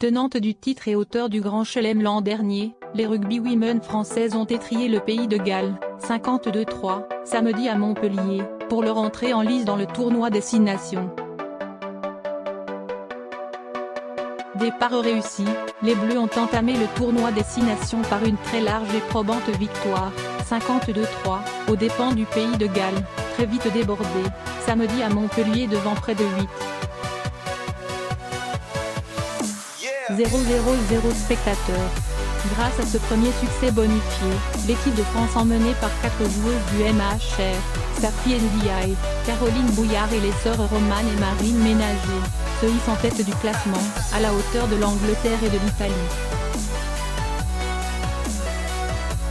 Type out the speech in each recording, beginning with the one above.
tenante du titre et auteur du Grand Chelem l'an dernier, les rugbywomen françaises ont étrillé le pays de Galles, 52-3, samedi à Montpellier, pour leur entrée en lice dans le tournoi des 6 nations. Départ réussi, les Bleus ont entamé le tournoi des 6 nations par une très large et probante victoire, 52-3, aux dépens du pays de Galles, très vite débordé, samedi à Montpellier devant près de 0,000 spectateurs. Grâce à ce premier succès bonifié, l'équipe de France emmenée par 4 joueuses du MHR, Safi Ndiaye, Caroline Bouillard et les sœurs Romane et Marine Ménager, se hisse en tête du classement, à la hauteur de l'Angleterre et de l'Italie.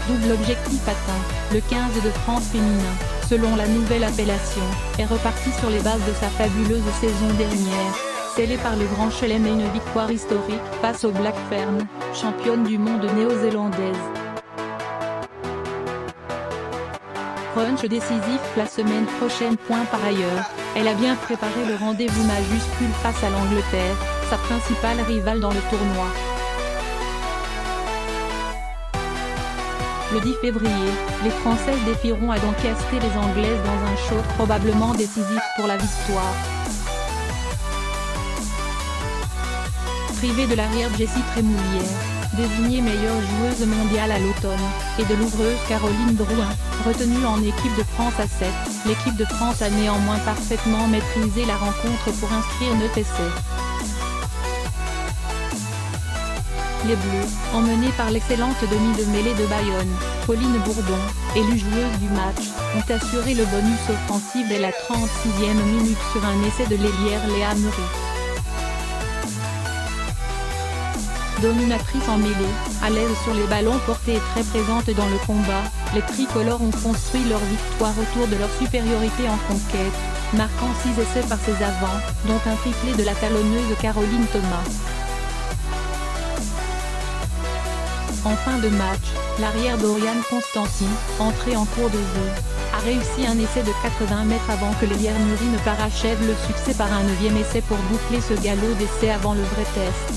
Double objectif atteint, le 15 de France féminin, selon la nouvelle appellation, est reparti sur les bases de sa fabuleuse saison dernière, scellée par le Grand Chelem et une victoire historique face aux Black Ferns, championnes du monde néo-zélandaise. Crunch décisif la semaine prochaine. Par ailleurs, elle a bien préparé le rendez-vous majuscule face à l'Angleterre, sa principale rivale dans le tournoi. Le 10 février, les Françaises défieront à Doncaster les Anglaises dans un show probablement décisif pour la victoire. Privée de l'arrière Jessie Trémoulière, désignée meilleure joueuse mondiale à l'automne, et de l'ouvreuse Caroline Drouin, retenue en équipe de France à 7, l'équipe de France a néanmoins parfaitement maîtrisé la rencontre pour inscrire 9 essais. Les Bleus, emmenés par l'excellente demi de mêlée de Bayonne, Pauline Bourdon, élue joueuse du match, ont assuré le bonus offensif dès la 36e minute sur un essai de l'ailière Léa Murray. Dominatrice en mêlée, à l'aise sur les ballons portés et très présente dans le combat, les tricolores ont construit leur victoire autour de leur supériorité en conquête, marquant 6 essais par ses avants, dont un triplé de la talonneuse Caroline Thomas. En fin de match, l'arrière Doriane Constantin, entrée en cours de jeu, a réussi un essai de 80 mètres avant que l'ailière Murray ne parachève le succès par un 9e essai pour boucler ce galop d'essai avant le vrai test.